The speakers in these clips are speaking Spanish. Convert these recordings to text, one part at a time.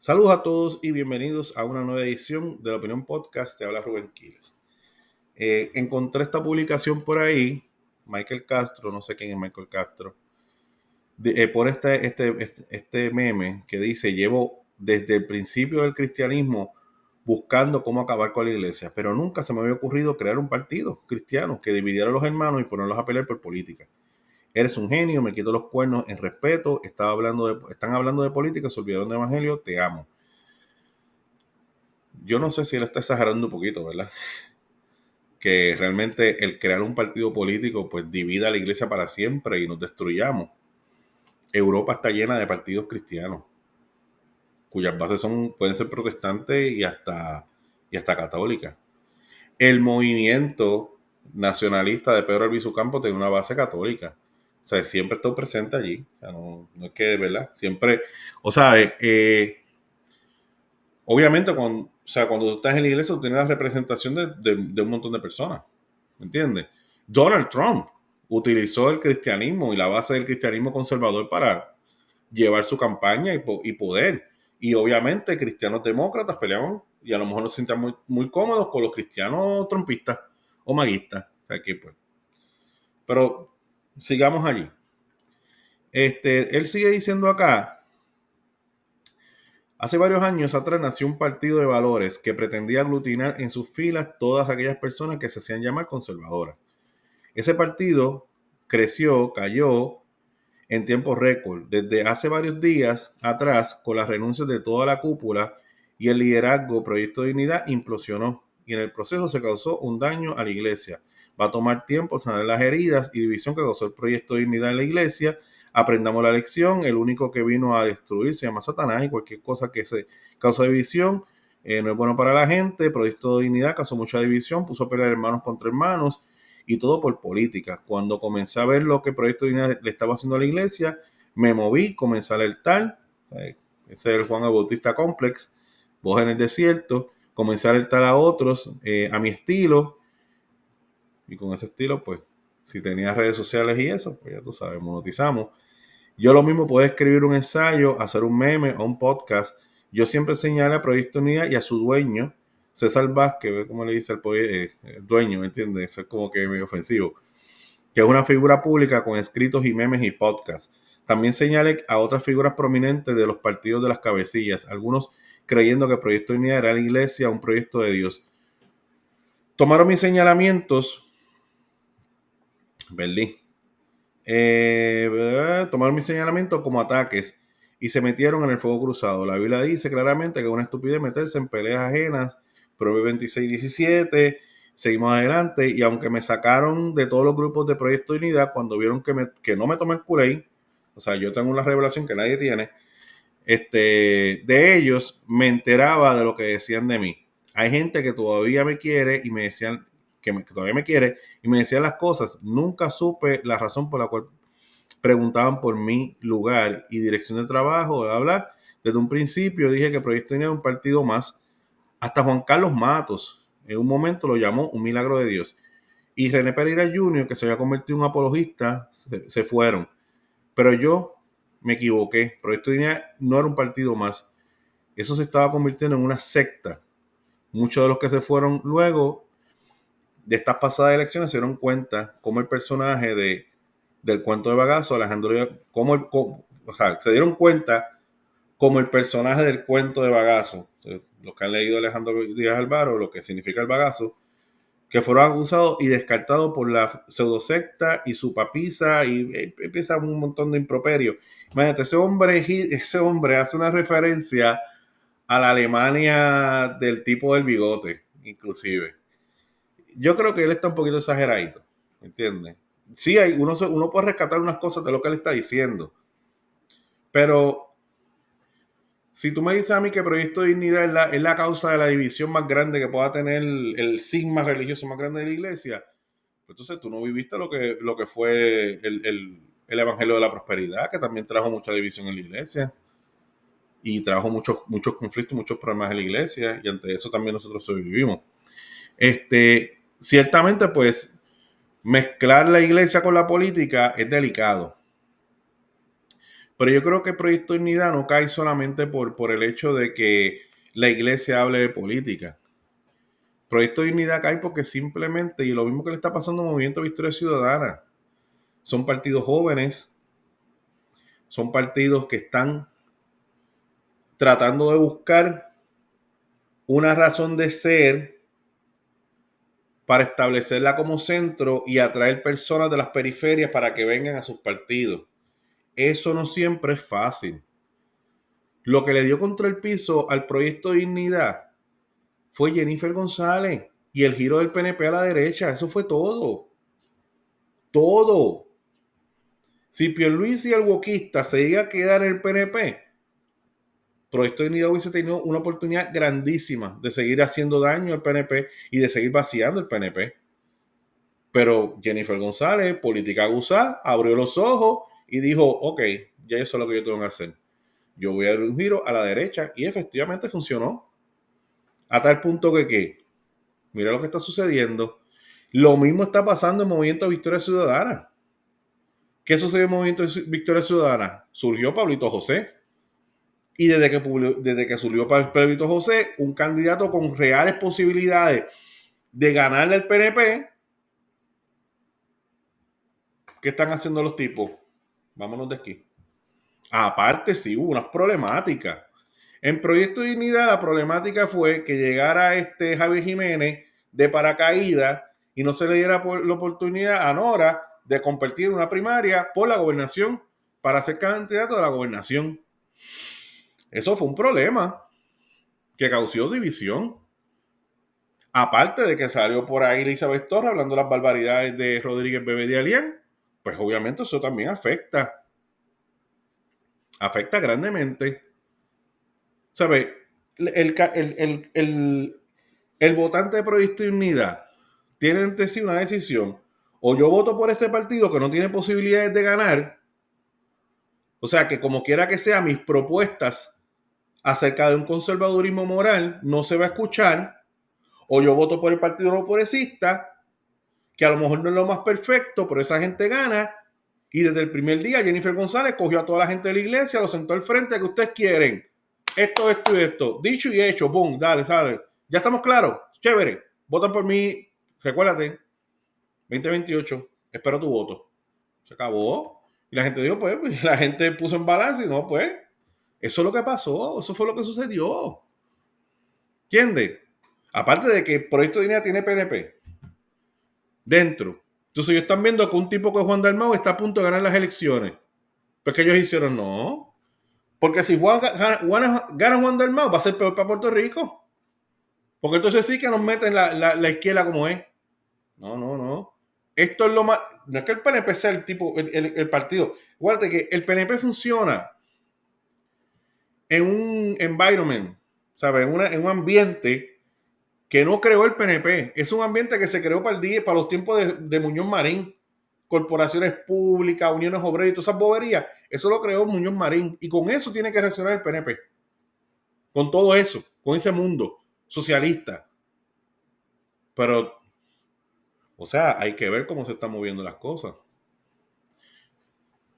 Saludos a todos y bienvenidos a una nueva edición de la Opinión Podcast. Te habla Rubén Quiles. Encontré esta publicación por ahí, Michael Castro, no sé quién es Michael Castro, por este meme que dice: llevo desde el principio del cristianismo buscando cómo acabar con la iglesia, pero nunca se me había ocurrido crear un partido cristiano que dividiera a los hermanos y ponerlos a pelear por política. Eres un genio, me quito los cuernos en respeto, están hablando de política, se olvidaron del evangelio, te amo. Yo no sé si él está exagerando un poquito, ¿verdad? Que realmente el crear un partido político pues divida a la iglesia para siempre y nos destruyamos. Europa está llena de partidos cristianos, cuyas bases pueden ser protestantes y hasta católicas. El movimiento nacionalista de Pedro Albizu Campos tiene una base católica. O sea, siempre estoy presente allí. O sea, no es que, ¿verdad? Siempre, o sea, obviamente cuando tú estás en la iglesia, tú tienes la representación de un montón de personas. ¿Me entiendes? Donald Trump utilizó el cristianismo y la base del cristianismo conservador para llevar su campaña y poder. Y obviamente cristianos demócratas peleaban y a lo mejor no se sentían muy cómodos con los cristianos trumpistas o maguistas. O sea, que pues. Pero sigamos allí. Él sigue diciendo acá: hace varios años atrás nació un partido de valores que pretendía aglutinar en sus filas todas aquellas personas que se hacían llamar conservadoras. Ese partido creció, cayó en tiempo récord, desde hace varios días atrás, con las renuncias de toda la cúpula y el liderazgo Proyecto de Dignidad implosionó y en el proceso se causó un daño a la iglesia. Va a tomar tiempo sanar las heridas y división que causó el Proyecto de Dignidad en la iglesia. Aprendamos la lección. El único que vino a destruir se llama Satanás, y cualquier cosa que se causa división no es bueno para la gente. Proyecto de Dignidad causó mucha división, puso a pelear hermanos contra hermanos, y todo por política. Cuando comencé a ver lo que Proyecto de Dignidad le estaba haciendo a la iglesia, me moví, comencé a alertar. Ese es el Juan el Bautista Complex, voz en el desierto. Comencé a alertar a otros a mi estilo, y con ese estilo, pues, si tenías redes sociales y eso, pues ya tú sabes, monetizamos. Yo lo mismo puedo escribir un ensayo, hacer un meme o un podcast. Yo siempre señalo a Proyecto Unidad y a su dueño, César Vázquez, como le dice el dueño, ¿me entiendes? Eso es como que medio ofensivo, que es una figura pública con escritos y memes y podcasts. También señalé a otras figuras prominentes de los partidos de las cabecillas, algunos creyendo que Proyecto Unidad era la iglesia, un proyecto de Dios. Tomaron mis señalamientos, Berlín, tomaron mis señalamientos como ataques y se metieron en el fuego cruzado. La Biblia dice claramente que es una estupidez meterse en peleas ajenas. Proverbios 26:17. Seguimos adelante, y aunque me sacaron de todos los grupos de Proyecto de Unidad cuando vieron que no me tomé el Kool-Aid, o sea, yo tengo una revelación que nadie tiene, de ellos me enteraba de lo que decían de mí. Hay gente que todavía me quiere y me decían que todavía me quiere y me decían las cosas. Nunca supe la razón por la cual preguntaban por mi lugar y dirección de trabajo, bla, bla. Desde un principio dije que Proyecto Unidad era un partido más. Hasta Juan Carlos Matos en un momento lo llamó un milagro de Dios. Y René Pereira Jr., que se había convertido en un apologista, se fueron. Pero yo me equivoqué. Proyecto Unidad no era un partido más. Eso se estaba convirtiendo en una secta. Muchos de los que se fueron luego de estas pasadas elecciones se dieron cuenta cómo el personaje del cuento de Bagazo, Alejandro Díaz, se dieron cuenta como el personaje del cuento de Bagazo, los que han leído Alejandro Díaz Alvaro, lo que significa el Bagazo, que fueron acusados y descartados por la pseudosecta y su papisa, y empieza un montón de improperios. Imagínate, ese hombre hace una referencia a la Alemania del tipo del bigote, inclusive. Yo creo que él está un poquito exageradito, ¿entiendes? Sí, uno puede rescatar unas cosas de lo que él está diciendo, pero si tú me dices a mí que Proyecto de Dignidad es la causa de la división más grande que pueda tener el sigma religioso más grande de la iglesia, pues entonces tú no viviste lo que fue el Evangelio de la Prosperidad, que también trajo mucha división en la iglesia y trajo muchos conflictos, muchos problemas en la iglesia, y ante eso también nosotros sobrevivimos. Ciertamente, pues, mezclar la iglesia con la política es delicado, Pero yo creo que el Proyecto Dignidad no cae solamente por el hecho de que la iglesia hable de política. Proyecto Dignidad cae porque simplemente, y lo mismo que le está pasando al Movimiento Victoria Ciudadana, son partidos jóvenes, son partidos que están tratando de buscar una razón de ser para establecerla como centro y atraer personas de las periferias para que vengan a sus partidos. Eso no siempre es fácil. Lo que le dio contra el piso al Proyecto Dignidad fue Jennifer González y el giro del PNP a la derecha. Eso fue todo. Todo. Si Pierluisi y el wokista se llega a quedar en el PNP, Proyecto Dignidad hubiese tenido una oportunidad grandísima de seguir haciendo daño al PNP y de seguir vaciando el PNP. Pero Jennifer González, política gusá, abrió los ojos y dijo, ok, ya eso es lo que yo tengo que hacer. Yo voy a dar un giro a la derecha y efectivamente funcionó. A tal punto que mira lo que está sucediendo. Lo mismo está pasando en el Movimiento Victoria Ciudadana. ¿Qué sucedió en el Movimiento Victoria Ciudadana? Surgió Pablito José. Y desde que surgió Pablito José, un candidato con reales posibilidades de ganarle al PNP, ¿qué están haciendo los tipos? Vámonos de aquí. Aparte, sí hubo unas problemáticas. En Proyecto Dignidad, la problemática fue que llegara Javier Jiménez de paracaídas y no se le diera la oportunidad a Nora de competir en una primaria por la gobernación para ser candidato a la gobernación. Eso fue un problema que causó división. Aparte de que salió por ahí Elizabeth Torres hablando de las barbaridades de Rodríguez Bebe de Alián, pues obviamente eso también afecta grandemente. ¿Sabes? El votante de Proyecto de Unidad tiene ante sí una decisión. O yo voto por este partido que no tiene posibilidades de ganar, o sea que como quiera que sea, mis propuestas acerca de un conservadurismo moral no se va a escuchar, o yo voto por el Partido No Progresista, que a lo mejor no es lo más perfecto, pero esa gente gana, y desde el primer día Jennifer González cogió a toda la gente de la iglesia, lo sentó al frente que ustedes quieren. Esto, esto y esto. Dicho y hecho, boom, dale, sale. Ya estamos claros. Chévere. Votan por mí. Recuérdate. 2028. Espero tu voto. Se acabó. Y la gente dijo, pues, la gente puso en balance y no, pues. Eso es lo que pasó. Eso fue lo que sucedió. ¿Entiendes? Aparte de que el Proyecto de Dignidad tiene PNP dentro. Entonces ellos están viendo que un tipo que es Juan Dalmau está a punto de ganar las elecciones. Pues que ellos hicieron, no. Porque si gana Juan Dalmau, va a ser peor para Puerto Rico. Porque entonces sí que nos meten la izquierda como es. No, no, no. Esto es lo más. No es que el PNP sea el partido. Guarda que el PNP funciona en un environment, ¿sabes? En un ambiente que no creó el PNP. Es un ambiente que se creó para los tiempos de Muñoz Marín. Corporaciones públicas, uniones obreras y todas esas boberías. Eso lo creó Muñoz Marín. Y con eso tiene que reaccionar el PNP. Con todo eso, con ese mundo socialista. Pero, o sea, hay que ver cómo se están moviendo las cosas.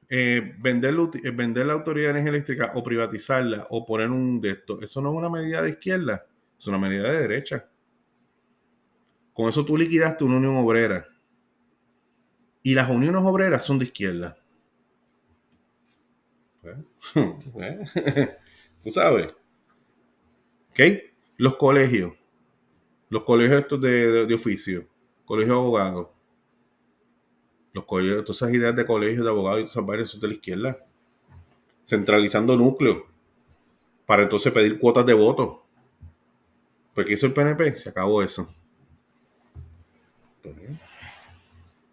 Vender la autoridad de energía eléctrica o privatizarla o poner un de esto, eso no es una medida de izquierda, es una medida de derecha. Con eso tú liquidaste una unión obrera. Y las uniones obreras son de izquierda. Tú sabes. ¿Ok? Los colegios estos de oficio, colegios de abogados, los colegios, todas esas ideas de colegios de abogados y todas esas varias son de la izquierda. Centralizando núcleos para entonces pedir cuotas de voto. Porque hizo el PNP, se acabó eso. Pues,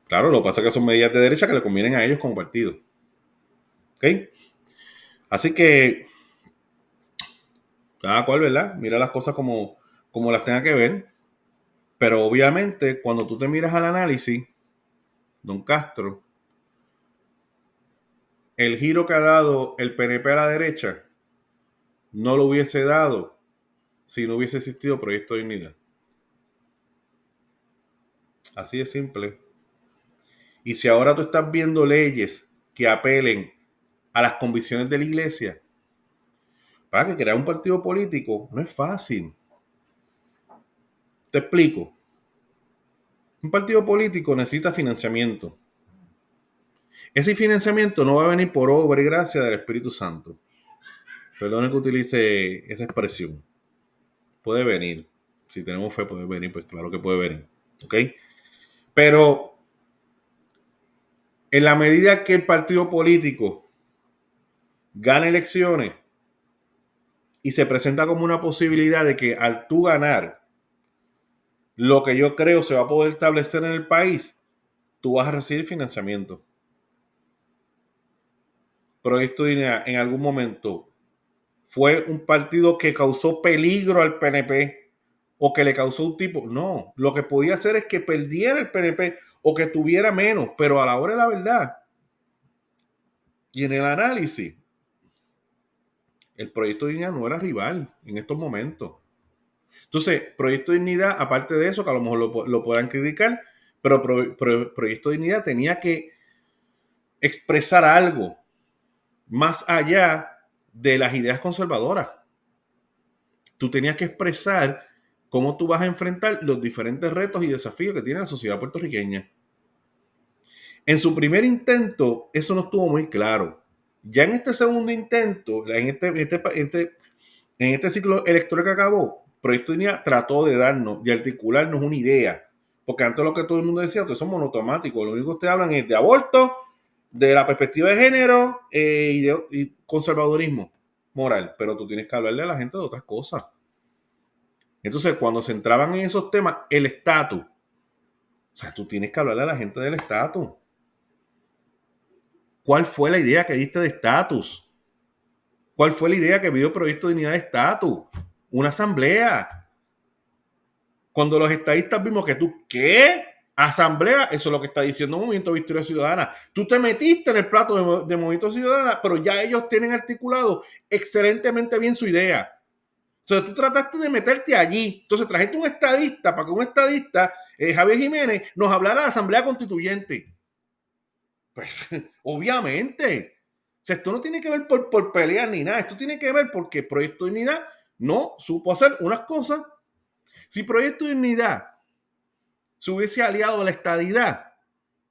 claro, lo que pasa es que son medidas de derecha que le convienen a ellos como partido. ¿Ok? Así que, cada cual, ¿verdad? Mira las cosas como las tenga que ver. Pero obviamente, cuando tú te miras al análisis, don Castro, el giro que ha dado el PNP a la derecha no lo hubiese dado si no hubiese existido Proyecto de Dignidad. Así de simple. Y si ahora tú estás viendo leyes que apelen a las convicciones de la iglesia. Para que crear un partido político no es fácil. Te explico. Un partido político necesita financiamiento. Ese financiamiento no va a venir por obra y gracia del Espíritu Santo. Perdone que utilice esa expresión. Puede venir. Si tenemos fe, puede venir. Pues claro que puede venir. ¿Ok? Pero en la medida que el partido político gana elecciones y se presenta como una posibilidad de que al tú ganar, lo que yo creo se va a poder establecer en el país, tú vas a recibir financiamiento. Proyecto de Dignidad en algún momento fue un partido que causó peligro al PNP o que le causó un tipo. No, lo que podía hacer es que perdiera el PNP o que tuviera menos, pero a la hora de la verdad y en el análisis, el Proyecto de Dignidad no era rival en estos momentos. Entonces, Proyecto de Dignidad, aparte de eso, que a lo mejor lo podrán criticar, pero Proyecto de Dignidad tenía que expresar algo más allá de las ideas conservadoras. Tú tenías que expresar cómo tú vas a enfrentar los diferentes retos y desafíos que tiene la sociedad puertorriqueña. En su primer intento, eso no estuvo muy claro. Ya en este segundo intento, en este ciclo electoral que acabó, Proyecto de Dignidad trató de darnos, de articularnos una idea. Porque antes lo que todo el mundo decía, ustedes son monotemáticos, lo único que ustedes hablan es de aborto, de la perspectiva de género y conservadurismo moral. Pero tú tienes que hablarle a la gente de otras cosas. Entonces, cuando se entraban en esos temas, el estatus. O sea, tú tienes que hablarle a la gente del estatus. ¿Cuál fue la idea que diste de estatus? ¿Cuál fue la idea que vio Proyecto de Dignidad de estatus? Una asamblea. Cuando los estadistas vimos que tú, ¿qué? Asamblea, eso es lo que está diciendo Movimiento Victoria Ciudadana. Tú te metiste en el plato de Movimiento Ciudadana, pero ya ellos tienen articulado excelentemente bien su idea. Entonces tú trataste de meterte allí. Entonces trajiste un estadista para que un estadista, Javier Jiménez, nos hablara de la Asamblea Constituyente. Pues, obviamente. O sea, esto no tiene que ver por pelear ni nada. Esto tiene que ver porque Proyecto de Dignidad no supo hacer unas cosas. Si Proyecto de Dignidad se hubiese aliado a la estadidad,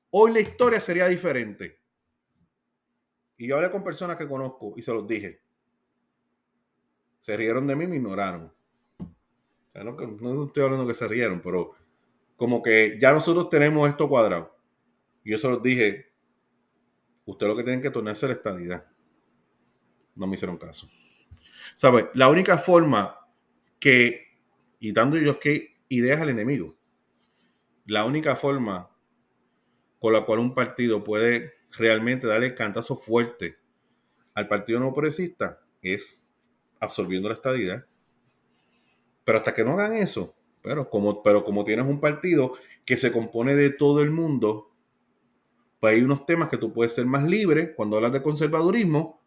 hoy la historia sería diferente. Y yo hablé con personas que conozco y se los dije. Se rieron de mí y me ignoraron. O sea, no estoy hablando que se rieron, pero como que ya nosotros tenemos esto cuadrado. Y yo se los dije, usted lo que tienen que tornarse la estadidad. No me hicieron caso. ¿Sabes? La única forma que, y dando yo que ideas al enemigo, la única forma con la cual un partido puede realmente darle el cantazo fuerte al partido no progresista es absorbiendo la estadidad. Pero hasta que no hagan eso, pero como tienes un partido que se compone de todo el mundo, pues hay unos temas que tú puedes ser más libre cuando hablas de conservadurismo,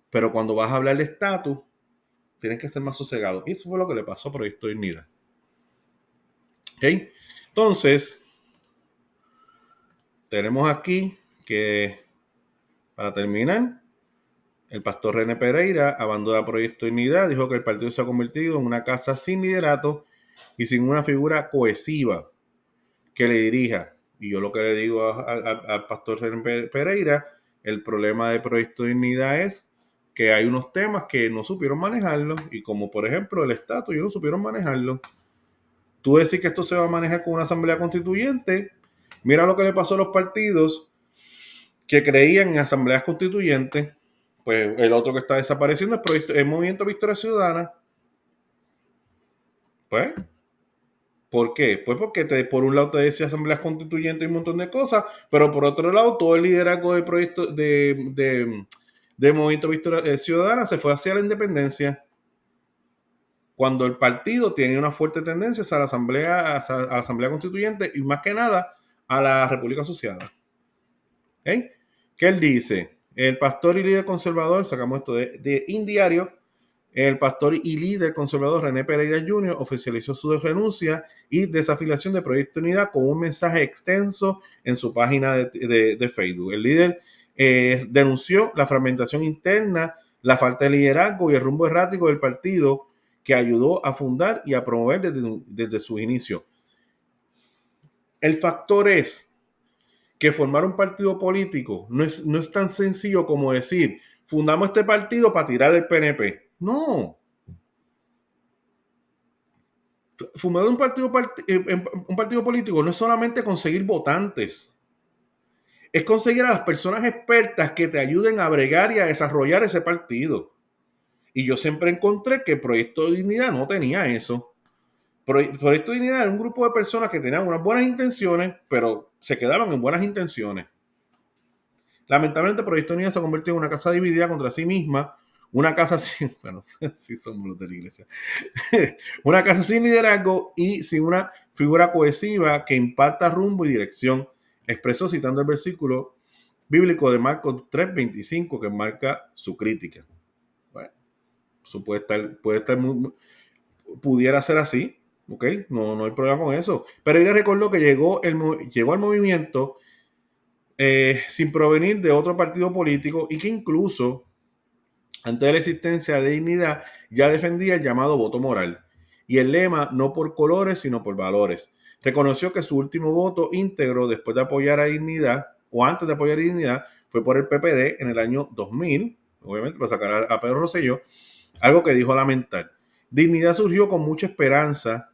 pero cuando vas a hablar de estatus, tienes que ser más sosegado. Y eso fue lo que le pasó a Proyecto de Dignidad. ¿Ok? Entonces, tenemos aquí que, para terminar, el pastor René Pereira abandona Proyecto de Dignidad, dijo que el partido se ha convertido en una casa sin liderato y sin una figura cohesiva que le dirija. Y yo lo que le digo al pastor René Pereira, el problema de Proyecto de Dignidad es que hay unos temas que no supieron manejarlo, y como por ejemplo el estatus, ellos no supieron manejarlo. Tú decís que esto se va a manejar con una asamblea constituyente. Mira lo que le pasó a los partidos que creían en asambleas constituyentes. Pues el otro que está desapareciendo es el Movimiento Victoria Ciudadana. Pues, ¿por qué? Pues porque por un lado te decía asambleas constituyentes y un montón de cosas, pero por otro lado todo el liderazgo del proyecto de Movimiento Victoria Ciudadana se fue hacia la independencia. Cuando el partido tiene una fuerte tendencia a la asamblea constituyente y más que nada a la República Asociada. ¿Okay? ¿Qué él dice? El pastor y líder conservador, sacamos esto de Indiario, el pastor y líder conservador René Pereira Jr. oficializó su renuncia y desafiliación de Proyecto Unidad con un mensaje extenso en su página de Facebook. El líder denunció la fragmentación interna, la falta de liderazgo y el rumbo errático del partido que ayudó a fundar y a promover desde sus inicios. El factor es que formar un partido político no es tan sencillo como decir, fundamos este partido para tirar el PNP. No. Fundar un partido político no es solamente conseguir votantes, es conseguir a las personas expertas que te ayuden a bregar y a desarrollar ese partido. Y yo siempre encontré que Proyecto de Dignidad no tenía eso. Proyecto de Dignidad era un grupo de personas que tenían unas buenas intenciones, pero se quedaban en buenas intenciones. Lamentablemente, Proyecto de Dignidad se convirtió en una casa dividida contra sí misma, una casa sin, bueno, sí somos los de la iglesia, una casa sin liderazgo y sin una figura cohesiva que imparta rumbo y dirección, expresó citando el versículo bíblico de Marcos 3:25 que marca su crítica. Bueno, eso puede estar pudiera ser así, ¿ok? No hay problema con eso. Pero ella recordó que llegó al movimiento sin provenir de otro partido político y que incluso antes de la existencia de Dignidad ya defendía el llamado voto moral y el lema no por colores sino por valores. Reconoció que su último voto íntegro después de apoyar a Dignidad o antes de apoyar a Dignidad fue por el PPD en el año 2000, obviamente para sacar a Pedro Rosselló, algo que dijo lamentar. Dignidad surgió con mucha esperanza,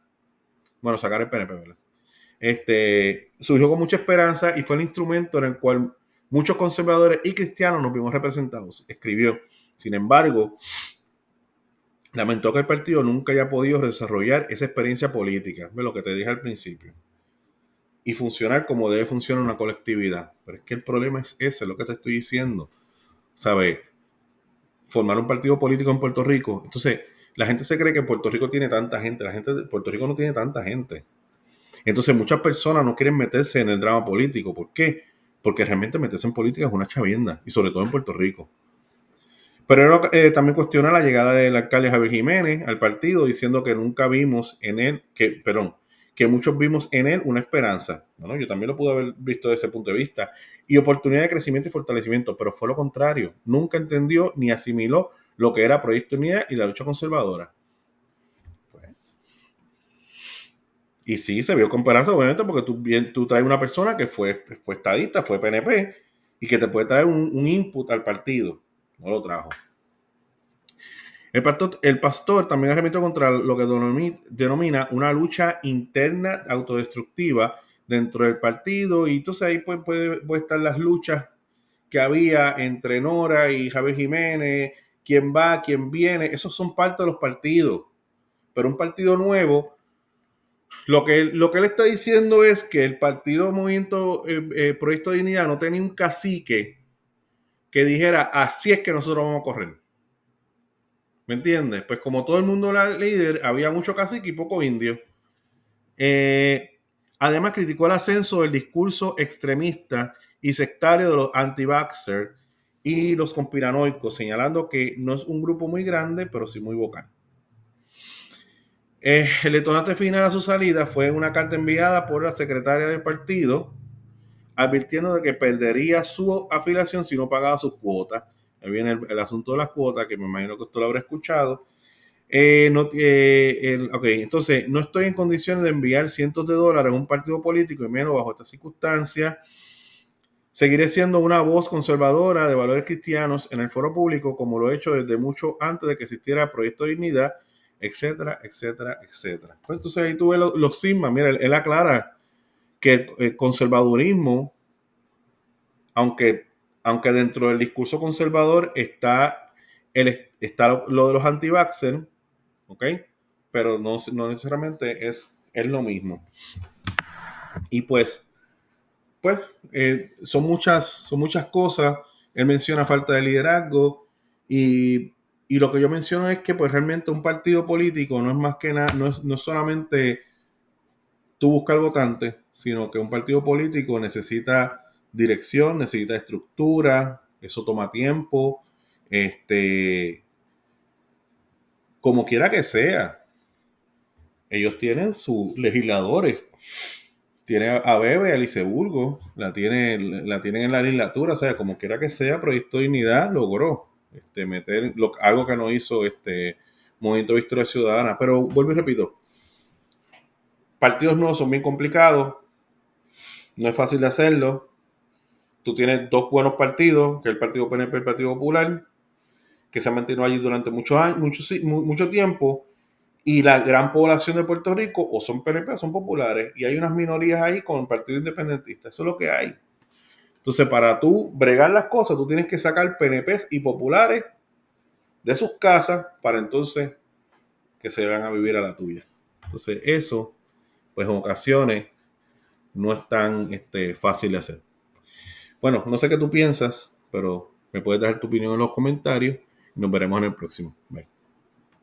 bueno, sacar el PNP, ¿verdad? Surgió con mucha esperanza y fue el instrumento en el cual muchos conservadores y cristianos nos vimos representados, escribió. Sin embargo, lamentó que el partido nunca haya podido desarrollar esa experiencia política, lo que te dije al principio, y funcionar como debe funcionar una colectividad. Pero es que el problema es ese, lo que te estoy diciendo. ¿Sabes? Formar un partido político en Puerto Rico. Entonces, la gente se cree que Puerto Rico tiene tanta gente. La gente de Puerto Rico no tiene tanta gente. Entonces, muchas personas no quieren meterse en el drama político. ¿Por qué? Porque realmente meterse en política es una chavienda, y sobre todo en Puerto Rico. Pero también cuestiona la llegada del alcalde Javier Jiménez al partido, diciendo que nunca vimos en él, que muchos vimos en él una esperanza. Bueno, yo también lo pude haber visto desde ese punto de vista. Y oportunidad de crecimiento y fortalecimiento, pero fue lo contrario. Nunca entendió ni asimiló lo que era Proyecto Unidad y la lucha conservadora. Y sí, se vio con esperanza, obviamente, porque tú traes una persona que fue estadista, fue PNP, y que te puede traer un input al partido. No lo trajo. El pastor también arremetió contra lo que denomina una lucha interna autodestructiva dentro del partido, y entonces ahí puede estar las luchas que había entre Nora y Javier Jiménez, quién va, quién viene, esos son parte de los partidos, pero un partido nuevo, lo que él está diciendo es que el partido Movimiento Proyecto de Dignidad no tenía un cacique que dijera, así es que nosotros vamos a correr. ¿Me entiendes? Pues como todo el mundo era líder, había mucho cacique y poco indio. Además, criticó el ascenso del discurso extremista y sectario de los anti-vaxxers y los conspiranoicos, señalando que no es un grupo muy grande, pero sí muy vocal. El detonante final a su salida fue una carta enviada por la secretaria del partido, advirtiendo de que perdería su afiliación si no pagaba sus cuotas. Ahí viene el asunto de las cuotas, que me imagino que usted lo habrá escuchado. Entonces, no estoy en condiciones de enviar cientos de dólares a un partido político y menos bajo estas circunstancias. Seguiré siendo una voz conservadora de valores cristianos en el foro público, como lo he hecho desde mucho antes de que existiera el Proyecto de Dignidad, etcétera, etcétera, etcétera. Pues entonces ahí tuve los sigmas. Mira, él aclara que el conservadurismo, aunque dentro del discurso conservador está lo de los anti-vaxxers, ¿ok? Pero no necesariamente es lo mismo. Y pues son muchas cosas. Él menciona falta de liderazgo y lo que yo menciono es que pues realmente un partido político no es más que nada, no es solamente tú buscar votantes, sino que un partido político necesita dirección, necesita estructura, eso toma tiempo, como quiera que sea. Ellos tienen sus legisladores, tiene a Bebe, a Liceburgo, la tienen en la legislatura, o sea, como quiera que sea, Proyecto Dignidad logró meter algo que no hizo Movimiento Victoria Ciudadana. Pero vuelvo y repito, partidos nuevos son bien complicados, no es fácil de hacerlo. Tú tienes dos buenos partidos, que es el Partido PNP y el Partido Popular, que se han mantenido allí durante muchos años, mucho tiempo, y la gran población de Puerto Rico o son PNP o son populares, y hay unas minorías ahí con el Partido Independentista. Eso es lo que hay. Entonces, para tú bregar las cosas, tú tienes que sacar PNPs y populares de sus casas para entonces que se van a vivir a la tuya. Entonces, eso, pues en ocasiones, no es tan fácil de hacer. Bueno, no sé qué tú piensas, pero me puedes dejar tu opinión en los comentarios y nos veremos en el próximo. Bye.